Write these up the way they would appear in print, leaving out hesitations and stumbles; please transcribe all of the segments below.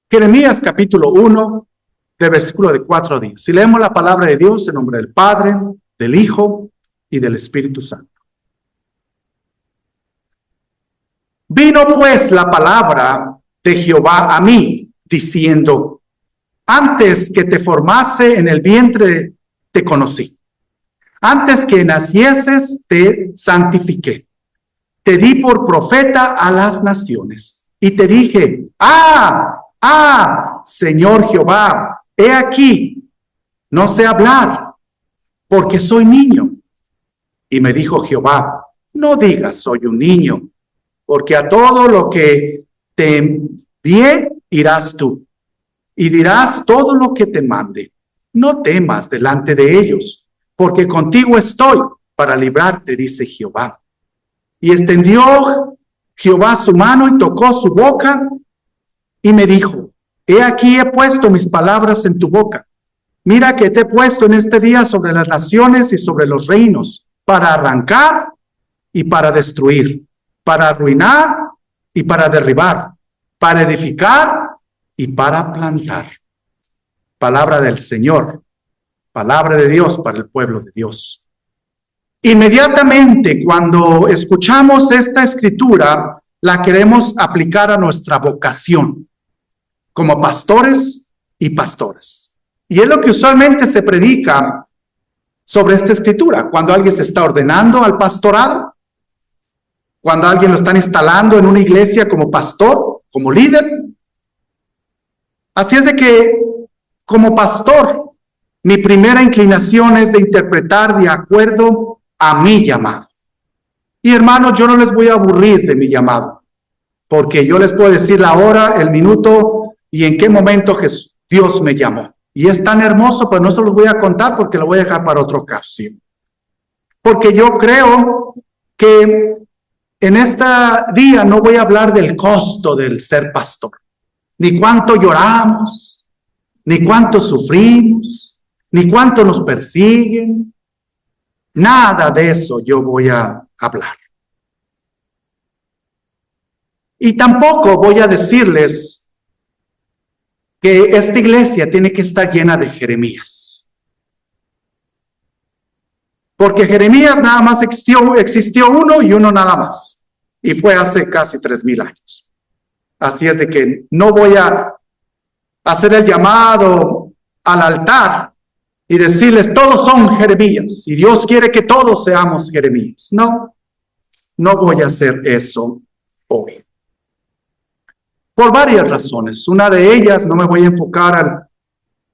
Jeremías capítulo 1, del versículo de 4 a 10. Si leemos la palabra de Dios en nombre del Padre, del Hijo y del Espíritu Santo. Vino pues la palabra de Jehová a mí, diciendo: antes que te formase en el vientre te conocí. Antes que nacieses te santifiqué. Te di por profeta a las naciones. Y te dije: Señor Jehová, he aquí, no sé hablar, porque soy niño. Y me dijo Jehová: no digas soy un niño, porque a todo lo que te envíe irás tú, y dirás todo lo que te mande. No temas delante de ellos, porque contigo estoy para librarte, dice Jehová. Y extendió Jehová su mano y tocó su boca, y me dijo: he aquí he puesto mis palabras en tu boca. Mira que te he puesto en este día sobre las naciones y sobre los reinos, para arrancar y para destruir, para arruinar y para derribar, para edificar y para plantar. Palabra del Señor, palabra de Dios para el pueblo de Dios. Inmediatamente cuando escuchamos esta escritura, la queremos aplicar a nuestra vocación como pastores y pastoras. Y es lo que usualmente se predica sobre esta escritura, cuando alguien se está ordenando al pastorado, cuando alguien lo están instalando en una iglesia como pastor, como líder. Así es de que, como pastor, mi primera inclinación es de interpretar de acuerdo a mi llamado. Y hermanos, yo no les voy a aburrir de mi llamado, porque yo les puedo decir la hora, el minuto y en qué momento Dios me llamó. Y es tan hermoso, pero no se los voy a contar porque lo voy a dejar para otra ocasión. Porque yo creo que en este día no voy a hablar del costo del ser pastor, ni cuánto lloramos, ni cuánto sufrimos, ni cuánto nos persiguen. Nada de eso yo voy a hablar. Y tampoco voy a decirles que esta iglesia tiene que estar llena de Jeremías. Porque Jeremías nada más existió uno y uno nada más. Y fue hace casi 3,000 años. Así es de que no voy a hacer el llamado al altar y decirles todos son Jeremías. Y Dios quiere que todos seamos Jeremías. No voy a hacer eso hoy. Por varias razones. Una de ellas, no me voy a enfocar al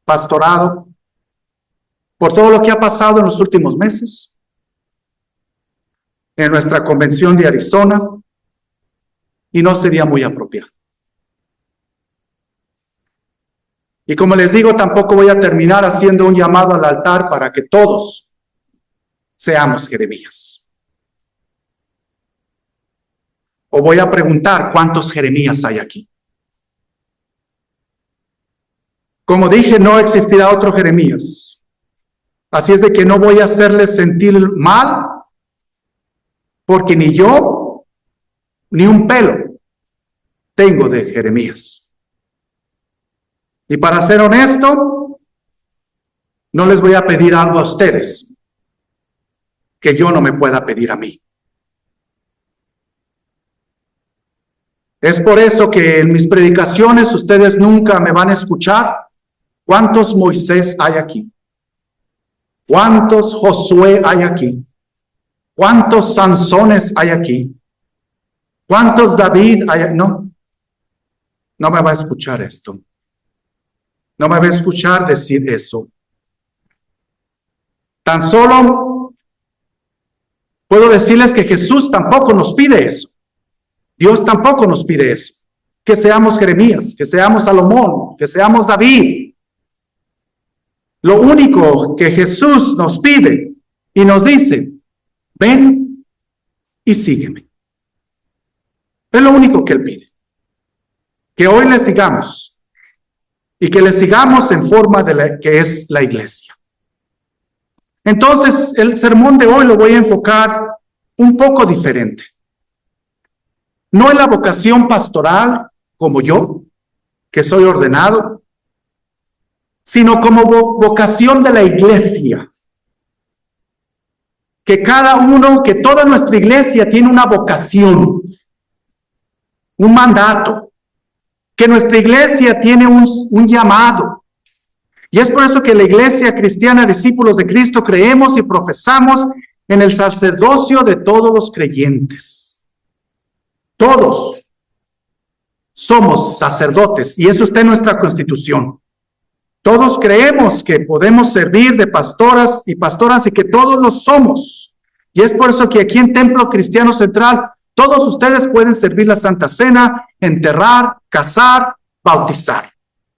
pastorado por todo lo que ha pasado en los últimos meses. En nuestra convención de Arizona, y no sería muy apropiado. Y como les digo, tampoco voy a terminar haciendo un llamado al altar para que todos seamos Jeremías. O voy a preguntar cuántos Jeremías hay aquí. Como dije, no existirá otro Jeremías. Así es de que no voy a hacerles sentir mal, porque ni yo, ni un pelo tengo de Jeremías. Y para ser honesto, no les voy a pedir algo a ustedes que yo no me pueda pedir a mí. Es por eso que en mis predicaciones ustedes nunca me van a escuchar. ¿Cuántos Moisés hay aquí? ¿Cuántos Josué hay aquí? ¿Cuántos Sansones hay aquí? ¿Cuántos David hay aquí? No me va a escuchar esto. No me va a escuchar decir eso. Tan solo puedo decirles que Jesús tampoco nos pide eso. Dios tampoco nos pide eso. Que seamos Jeremías, que seamos Salomón, que seamos David. Lo único que Jesús nos pide y nos dice: ven y sígueme. Es lo único que Él pide. Que hoy le sigamos y que le sigamos en forma de que es la iglesia. Entonces, el sermón de hoy lo voy a enfocar un poco diferente. No en la vocación pastoral como yo, que soy ordenado, sino como vocación de la iglesia. Que cada uno, que toda nuestra iglesia tiene una vocación, un mandato, que nuestra iglesia tiene un llamado. Y es por eso que la iglesia cristiana, discípulos de Cristo, creemos y profesamos en el sacerdocio de todos los creyentes. Todos somos sacerdotes y eso está en nuestra Constitución. Todos creemos que podemos servir de pastoras y que todos lo somos. Y es por eso que aquí en Templo Cristiano Central, todos ustedes pueden servir la Santa Cena, enterrar, casar, bautizar.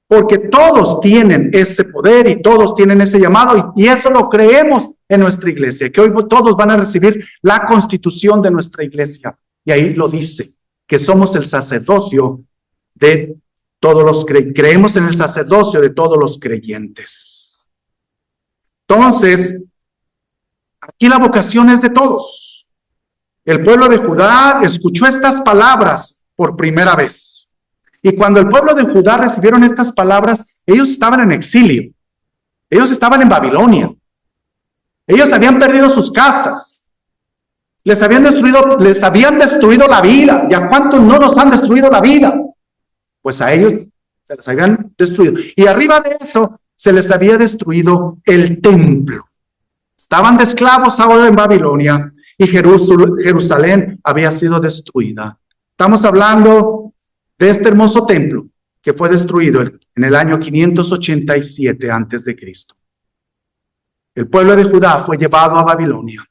Porque todos tienen ese poder y todos tienen ese llamado y eso lo creemos en nuestra iglesia, que hoy todos van a recibir la constitución de nuestra iglesia. Y ahí lo dice, que somos el sacerdocio de todos los creemos en el sacerdocio de todos los creyentes. Entonces, aquí la vocación es de todos. El pueblo de Judá escuchó estas palabras por primera vez. Y cuando el pueblo de Judá recibieron estas palabras, ellos estaban en exilio. Ellos estaban en Babilonia. Ellos habían perdido sus casas. Les habían destruido la vida. ¿Y a cuántos no nos han destruido la vida? Pues a ellos se les habían destruido. Y arriba de eso se les había destruido el templo. Estaban de esclavos ahora en Babilonia y Jerusalén había sido destruida. Estamos hablando de este hermoso templo que fue destruido en el año 587 antes de Cristo. El pueblo de Judá fue llevado a Babilonia.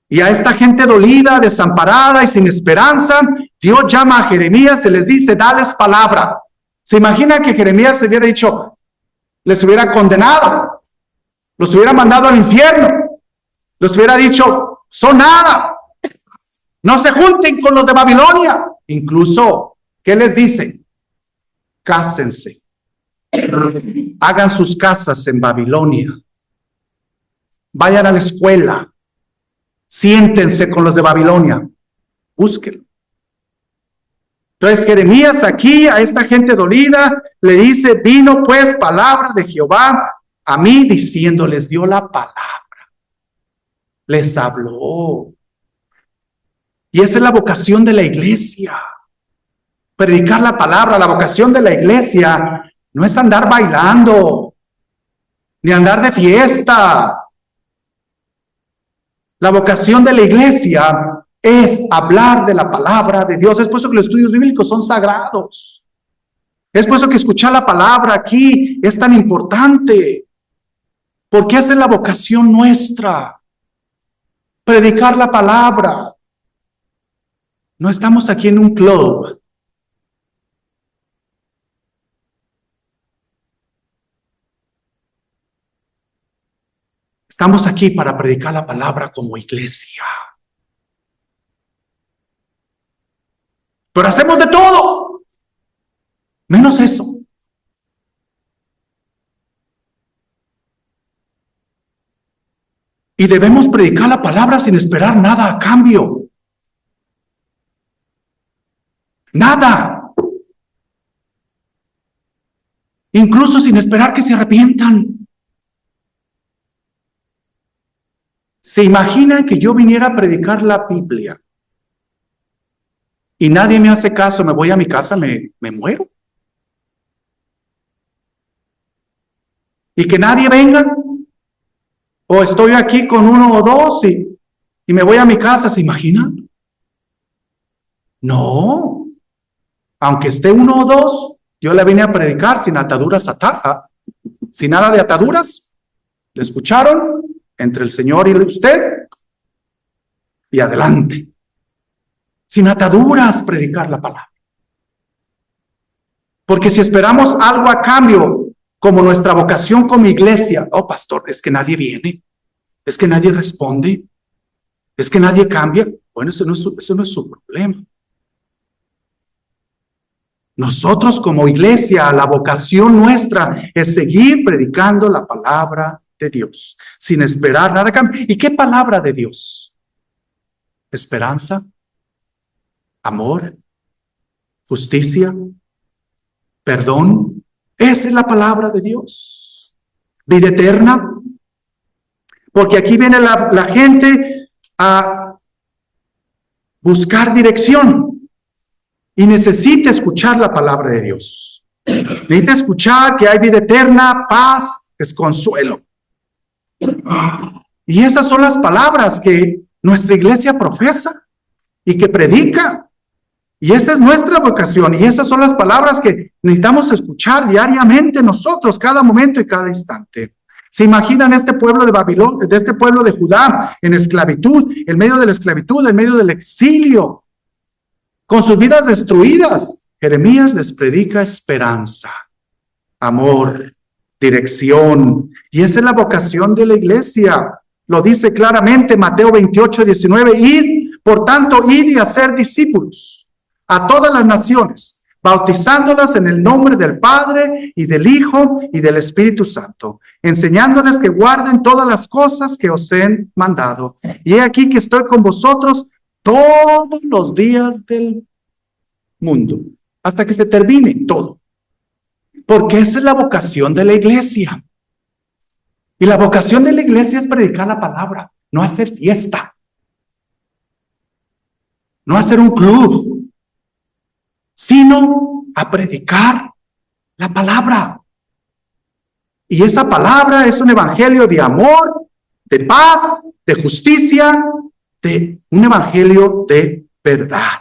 Y a esta gente dolida, desamparada y sin esperanza, Dios llama a Jeremías y les dice, dales palabra. ¿Se imagina que Jeremías se hubiera dicho, les hubiera condenado, los hubiera mandado al infierno, les hubiera dicho, son nada, no se junten con los de Babilonia? Incluso, ¿qué les dice? Cásense, hagan sus casas en Babilonia, vayan a la escuela, siéntense con los de Babilonia, búsquenlo. Entonces Jeremías aquí a esta gente dolida le dice, vino pues palabra de Jehová a mí diciendo, les dio la palabra, les habló. Y esa es la vocación de la iglesia, predicar la palabra. La vocación de la iglesia no es andar bailando, ni andar de fiesta. La vocación de la iglesia es hablar de la palabra de Dios. Es por eso que los estudios bíblicos son sagrados. Es por eso que escuchar la palabra aquí es tan importante. Porque esa es la vocación nuestra. Predicar la palabra. No estamos aquí en un club. Estamos aquí para predicar la palabra como iglesia. Pero hacemos de todo, menos eso. Y debemos predicar la palabra sin esperar nada a cambio. Nada. Incluso sin esperar que se arrepientan. ¿Se imaginan que yo viniera a predicar la Biblia y nadie me hace caso, me voy a mi casa, me muero? Y que nadie venga, o estoy aquí con uno o dos y me voy a mi casa, ¿se imaginan? No, aunque esté uno o dos, yo le vine a predicar sin ataduras, sin nada de ataduras. ¿Le escucharon? Entre el Señor y usted, y adelante. Sin ataduras, predicar la palabra. Porque si esperamos algo a cambio, como nuestra vocación como iglesia, oh pastor, es que nadie viene, es que nadie responde, es que nadie cambia. Bueno, eso no es su problema. Nosotros como iglesia, la vocación nuestra es seguir predicando la palabra de Dios, sin esperar nada a cambio. ¿Y qué palabra de Dios? Esperanza, amor, justicia, perdón. Esa es la palabra de Dios. Vida eterna. Porque aquí viene la gente a buscar dirección y necesita escuchar la palabra de Dios. Necesita escuchar que hay vida eterna, paz, es consuelo. Y esas son las palabras que nuestra iglesia profesa y que predica. Y esa es nuestra vocación. Y esas son las palabras que necesitamos escuchar diariamente nosotros, cada momento y cada instante. ¿Se imaginan este pueblo de Babilonia, de este pueblo de Judá, en esclavitud, en medio de la esclavitud, en medio del exilio, con sus vidas destruidas? Jeremías les predica esperanza, amor, dirección. Y esa es la vocación de la iglesia. Lo dice claramente Mateo 28:19. Id, por tanto, id y hacer discípulos a todas las naciones, bautizándolas en el nombre del Padre y del Hijo y del Espíritu Santo, enseñándoles que guarden todas las cosas que os he mandado. Y he aquí que estoy con vosotros todos los días del mundo, hasta que se termine todo. Porque esa es la vocación de la iglesia. Y la vocación de la iglesia es predicar la palabra, no hacer fiesta, no hacer un club, sino a predicar la palabra. Y esa palabra es un evangelio de amor, de paz, de justicia, de un evangelio de verdad.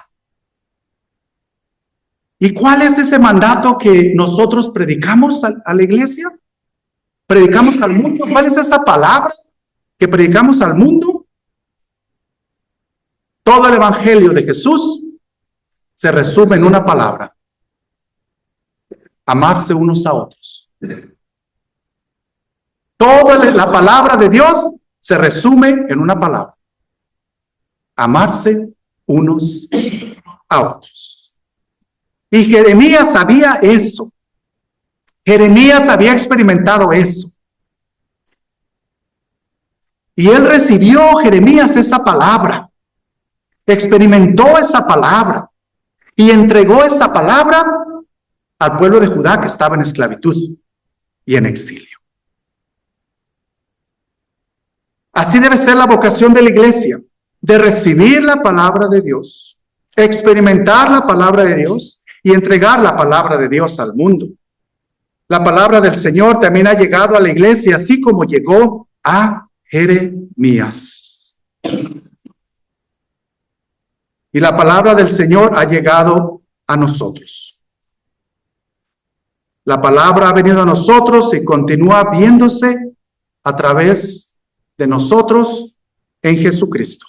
¿Y cuál es ese mandato que nosotros predicamos a la iglesia? ¿Predicamos al mundo? ¿Cuál es esa palabra que predicamos al mundo? Todo el evangelio de Jesús se resume en una palabra: amarse unos a otros. Toda la palabra de Dios se resume en una palabra: amarse unos a otros. Y Jeremías sabía eso. Jeremías había experimentado eso. Y él recibió, Jeremías, esa palabra. Experimentó esa palabra. Y entregó esa palabra al pueblo de Judá que estaba en esclavitud y en exilio. Así debe ser la vocación de la iglesia, de recibir la palabra de Dios, experimentar la palabra de Dios y entregar la palabra de Dios al mundo. La palabra del Señor también ha llegado a la iglesia, así como llegó a Jeremías. Y la palabra del Señor ha llegado a nosotros. La palabra ha venido a nosotros y continúa viéndose a través de nosotros en Jesucristo,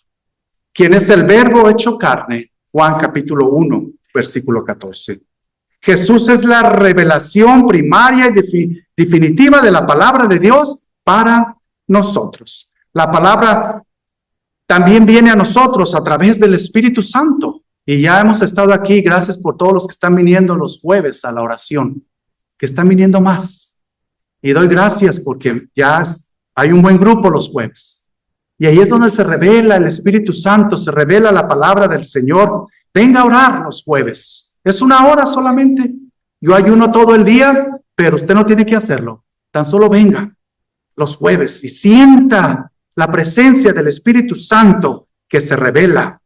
quien es el Verbo hecho carne. Juan capítulo 1, versículo 14. Jesús es la revelación primaria y definitiva de la palabra de Dios para nosotros. La palabra también viene a nosotros a través del Espíritu Santo. Y ya hemos estado aquí, gracias por todos los que están viniendo los jueves a la oración, que están viniendo más. Y doy gracias porque ya hay un buen grupo los jueves. Y ahí es donde se revela el Espíritu Santo, se revela la palabra del Señor. Venga a orar los jueves. Es una hora solamente. Yo ayuno todo el día, pero usted no tiene que hacerlo. Tan solo venga los jueves y sienta la presencia del Espíritu Santo que se revela.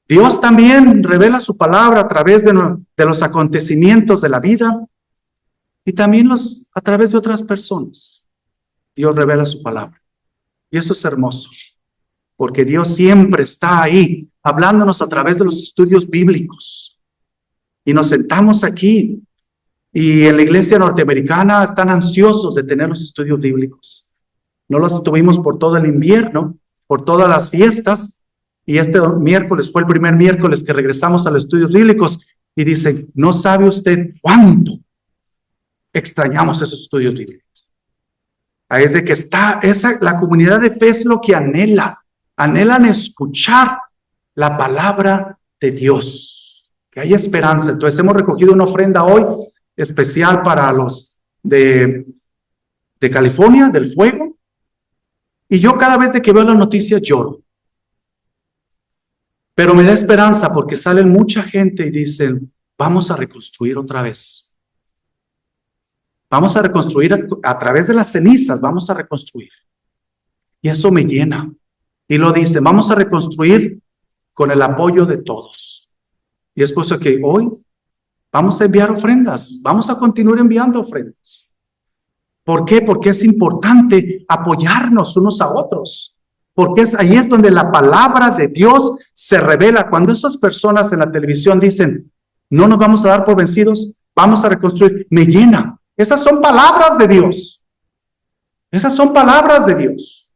Dios también revela su palabra a través de los acontecimientos de la vida y también a través de otras personas. Dios revela su palabra. Y eso es hermoso, porque Dios siempre está ahí, hablándonos a través de los estudios bíblicos. Y nos sentamos aquí, y en la iglesia norteamericana están ansiosos de tener los estudios bíblicos. No los tuvimos por todo el invierno, por todas las fiestas, y este miércoles fue el primer miércoles que regresamos a los estudios bíblicos, y dicen, no sabe usted cuánto extrañamos esos estudios bíblicos. Ahí es de que está la comunidad de fe es lo que anhelan escuchar la palabra de Dios, que hay esperanza. Entonces hemos recogido una ofrenda hoy especial para los de California, del fuego, y yo cada vez de que veo las noticias lloro, pero me da esperanza porque sale mucha gente y dicen, vamos a reconstruir otra vez. Vamos a reconstruir a través de las cenizas, vamos a reconstruir. Y eso me llena. Y lo dice, vamos a reconstruir con el apoyo de todos. Y es por eso que hoy vamos a enviar ofrendas, vamos a continuar enviando ofrendas. ¿Por qué? Porque es importante apoyarnos unos a otros. Porque ahí es donde la palabra de Dios se revela. Cuando esas personas en la televisión dicen, no nos vamos a dar por vencidos, vamos a reconstruir, me llena. Esas son palabras de Dios. Esas son palabras de Dios.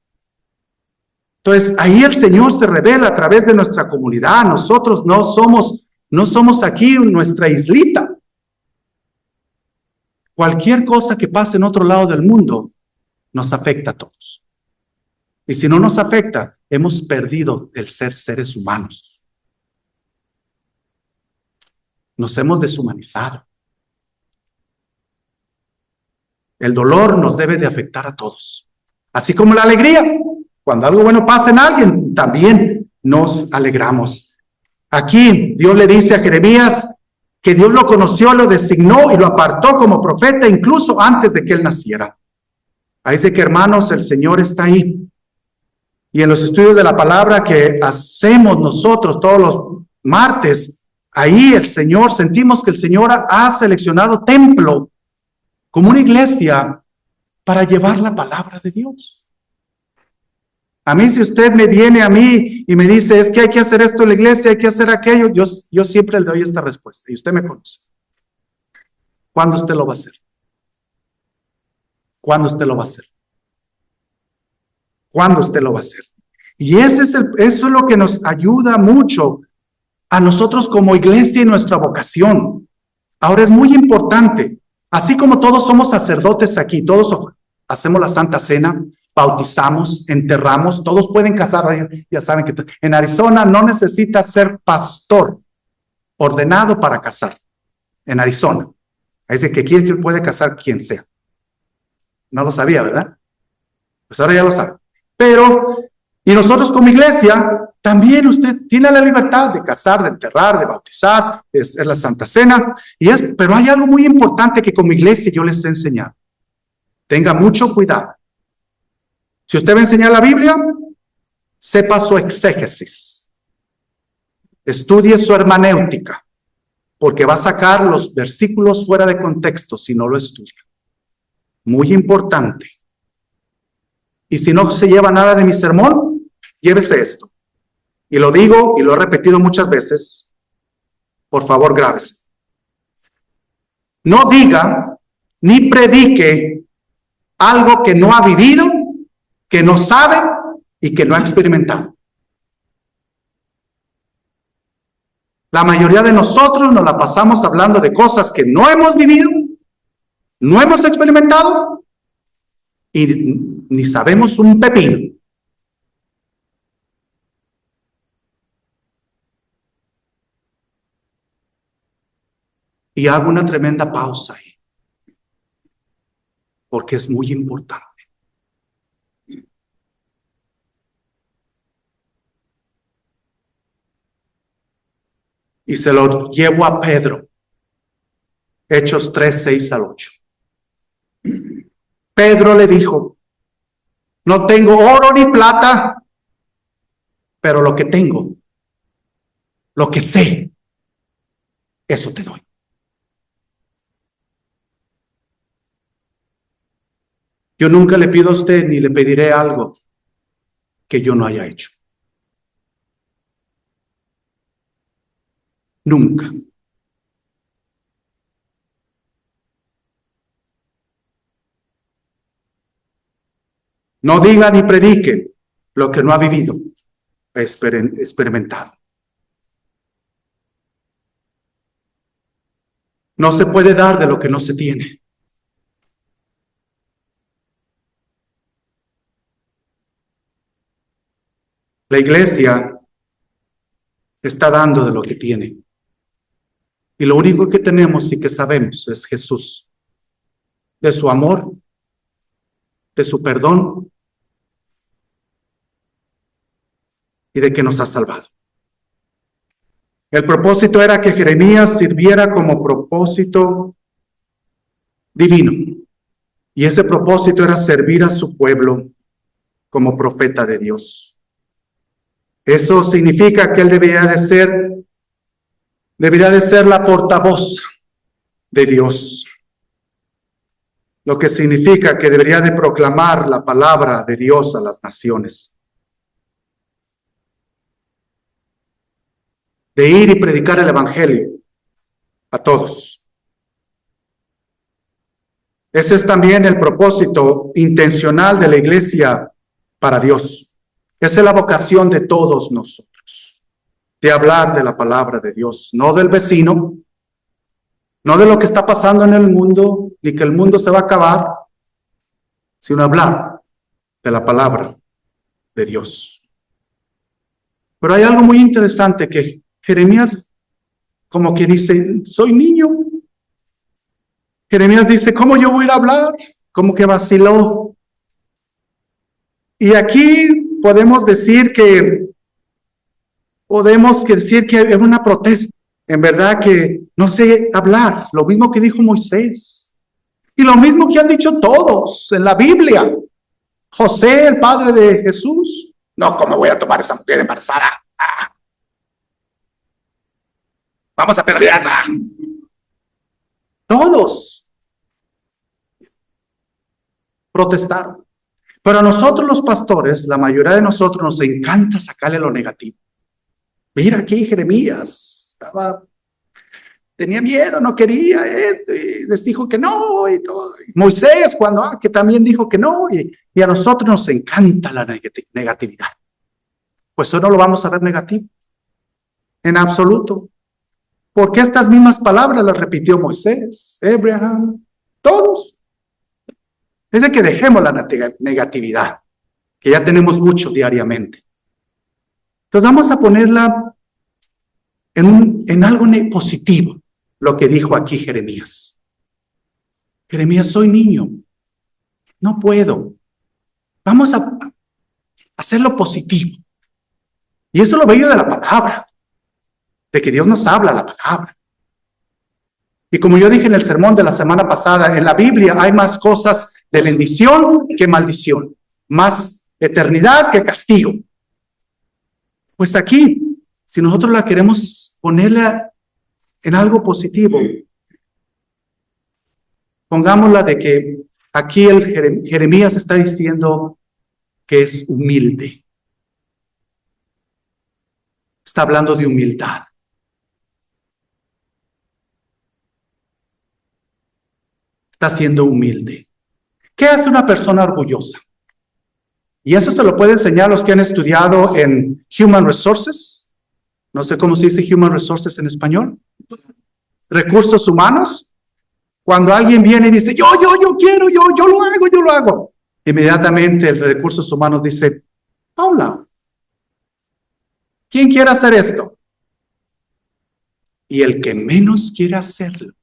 Entonces, ahí el Señor se revela a través de nuestra comunidad. Nosotros no somos aquí nuestra islita. Cualquier cosa que pase en otro lado del mundo nos afecta a todos. Y si no nos afecta, hemos perdido el ser seres humanos. Nos hemos deshumanizado. El dolor nos debe de afectar a todos. Así como la alegría. Cuando algo bueno pasa en alguien, también nos alegramos. Aquí Dios le dice a Jeremías que Dios lo conoció, lo designó y lo apartó como profeta incluso antes de que él naciera. Ahí dice que, hermanos, el Señor está ahí. Y en los estudios de la palabra que hacemos nosotros todos los martes, ahí sentimos que el Señor ha seleccionado templo como una iglesia para llevar la palabra de Dios. A mí, si usted me viene a mí y me dice, es que hay que hacer esto en la iglesia, hay que hacer aquello, yo siempre le doy esta respuesta, y usted me conoce. ¿Cuándo usted lo va a hacer? ¿Cuándo usted lo va a hacer? ¿Cuándo usted lo va a hacer? Y eso es lo que nos ayuda mucho a nosotros como iglesia y nuestra vocación. Ahora es muy importante, así como todos somos sacerdotes aquí, todos hacemos la Santa Cena, bautizamos, enterramos, todos pueden casar, ya saben que en Arizona no necesita ser pastor ordenado para casar, en Arizona. Es de que quien puede casar quien sea. No lo sabía, ¿verdad? Pues ahora ya lo sabe. Pero, y nosotros como iglesia, también usted tiene la libertad de casar, de enterrar, de bautizar, es la Santa Cena, pero hay algo muy importante que como iglesia yo les he enseñado. Tenga mucho cuidado. Si usted va a enseñar la Biblia, sepa su exégesis. Estudie su hermenéutica, porque va a sacar los versículos fuera de contexto si no lo estudia. Muy importante. Y si no se lleva nada de mi sermón, llévese esto. Y lo digo y lo he repetido muchas veces. Por favor, grábese. No diga ni predique algo que no ha vivido, que no sabe y que no ha experimentado. La mayoría de nosotros nos la pasamos hablando de cosas que no hemos vivido, no hemos experimentado y ni sabemos un pepino. Y hago una tremenda pausa ahí, porque es muy importante. Y se lo llevo a Pedro, Hechos 3, 6 al 8. Pedro le dijo, no tengo oro ni plata, pero lo que tengo, lo que sé, eso te doy. Yo nunca le pido a usted ni le pediré algo que yo no haya hecho. Nunca. No diga ni predique lo que no ha vivido, experimentado. No se puede dar de lo que no se tiene. La iglesia está dando de lo que tiene. Y lo único que tenemos y que sabemos es Jesús. De su amor, de su perdón y de que nos ha salvado. El propósito era que Jeremías sirviera como propósito divino. Y ese propósito era servir a su pueblo como profeta de Dios. Eso significa que él debería de ser la portavoz de Dios. Lo que significa que debería de proclamar la palabra de Dios a las naciones. De ir y predicar el evangelio a todos. Ese es también el propósito intencional de la iglesia para Dios. Esa es la vocación de todos nosotros, de hablar de la palabra de Dios, no del vecino, no de lo que está pasando en el mundo, ni que el mundo se va a acabar, sino hablar de la palabra de Dios. Pero hay algo muy interesante que Jeremías como que dice, soy niño. Jeremías dice, ¿cómo yo voy a ir a hablar? Como que vaciló. Y aquí podemos decir que es una protesta. En verdad que no sé hablar. Lo mismo que dijo Moisés. Y lo mismo que han dicho todos en la Biblia. José, el padre de Jesús. No, ¿cómo voy a tomar esa mujer embarazada? Vamos a perderla. Todos protestaron. Pero a nosotros los pastores, la mayoría de nosotros nos encanta sacarle lo negativo. Mira aquí Jeremías, tenía miedo, no quería, y les dijo que no, y todo. Moisés, que también dijo que no, y a nosotros nos encanta la negatividad. Pues eso no lo vamos a ver negativo, en absoluto. Porque estas mismas palabras las repitió Moisés, Abraham, todos. Es de que dejemos la negatividad, que ya tenemos mucho diariamente. Entonces vamos a ponerla en algo positivo, lo que dijo aquí Jeremías. Jeremías, soy niño, no puedo. Vamos a hacerlo positivo. Y eso es lo bello de la palabra, de que Dios nos habla la palabra. Y como yo dije en el sermón de la semana pasada, en la Biblia hay más cosas de bendición que maldición, más eternidad que castigo. Pues aquí, si nosotros la queremos ponerla en algo positivo, pongámosla de que aquí el Jeremías está diciendo que es humilde. Está hablando de humildad. Está siendo humilde. ¿Qué hace una persona orgullosa? Y eso se lo puede enseñar a los que han estudiado en Human Resources. No sé cómo se dice Human Resources en español. Recursos humanos. Cuando alguien viene y dice, yo quiero, yo lo hago. Inmediatamente el recursos humanos dice, Paula, ¿quién quiere hacer esto? Y el que menos quiere hacerlo,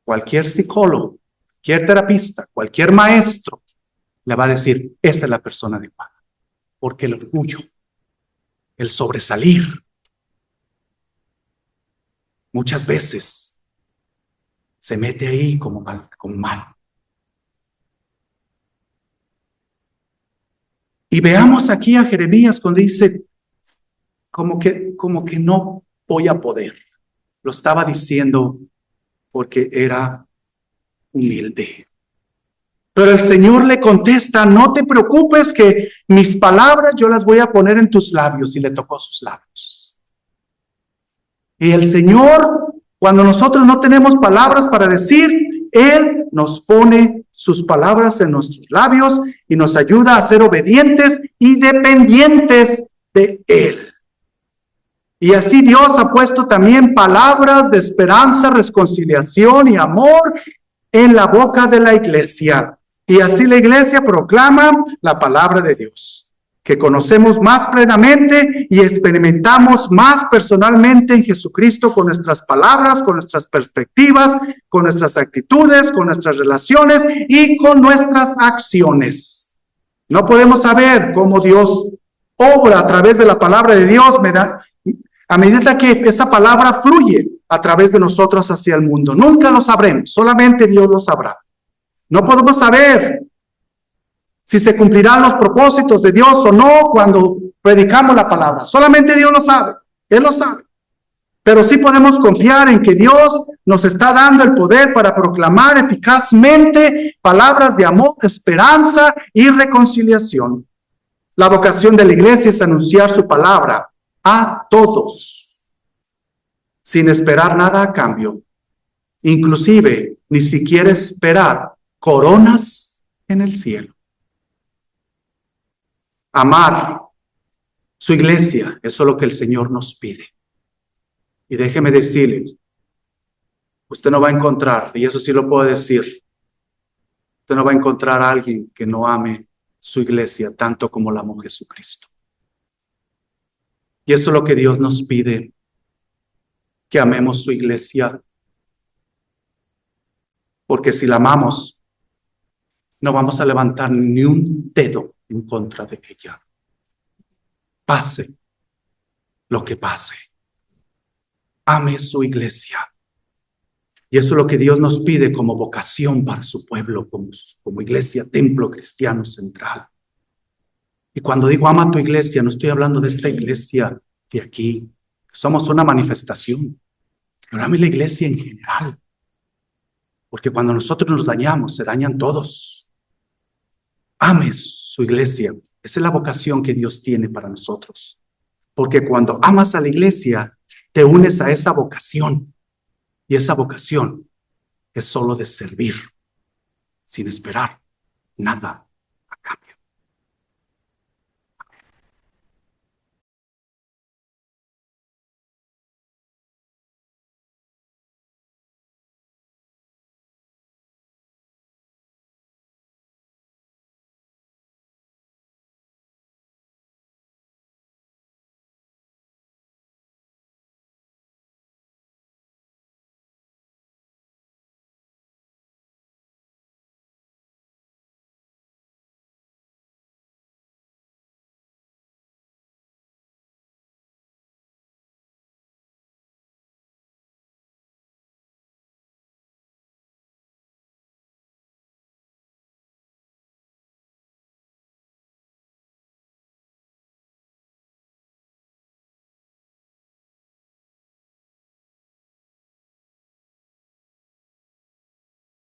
cualquier psicólogo, cualquier terapista, cualquier maestro, le va a decir, esa es la persona adecuada. Porque el orgullo, el sobresalir, muchas veces se mete ahí como mal. Y veamos aquí a Jeremías cuando dice, como que no voy a poder. Lo estaba diciendo porque era humilde. Pero el Señor le contesta, no te preocupes que mis palabras yo las voy a poner en tus labios. Y le tocó sus labios. Y el Señor, cuando nosotros no tenemos palabras para decir, Él nos pone sus palabras en nuestros labios y nos ayuda a ser obedientes y dependientes de Él. Y así Dios ha puesto también palabras de esperanza, reconciliación y amor en la boca de la iglesia. Y así la iglesia proclama la palabra de Dios, que conocemos más plenamente y experimentamos más personalmente en Jesucristo con nuestras palabras, con nuestras perspectivas, con nuestras actitudes, con nuestras relaciones y con nuestras acciones. No podemos saber cómo Dios obra a través de la palabra de Dios a medida que esa palabra fluye a través de nosotros hacia el mundo. Nunca lo sabremos, solamente Dios lo sabrá. No podemos saber si se cumplirán los propósitos de Dios o no cuando predicamos la palabra. Solamente Dios lo sabe, Él lo sabe. Pero sí podemos confiar en que Dios nos está dando el poder para proclamar eficazmente palabras de amor, esperanza y reconciliación. La vocación de la iglesia es anunciar su palabra a todos, sin esperar nada a cambio, inclusive ni siquiera esperar coronas en el cielo. Amar su iglesia, eso es lo que el Señor nos pide. Y déjeme decirle, usted no va a encontrar, y eso sí lo puedo decir, usted no va a encontrar a alguien que no ame su iglesia tanto como la amó Jesucristo. Y eso es lo que Dios nos pide, que amemos su iglesia. Porque si la amamos, no vamos a levantar ni un dedo en contra de ella. Pase lo que pase. Ame su iglesia. Y eso es lo que Dios nos pide como vocación para su pueblo, como iglesia, templo cristiano central. Y cuando digo ama tu iglesia, no estoy hablando de esta iglesia de aquí. Somos una manifestación. Pero ame la iglesia en general. Porque cuando nosotros nos dañamos, se dañan todos. Ame su iglesia. Esa es la vocación que Dios tiene para nosotros. Porque cuando amas a la iglesia, te unes a esa vocación. Y esa vocación es solo de servir, sin esperar nada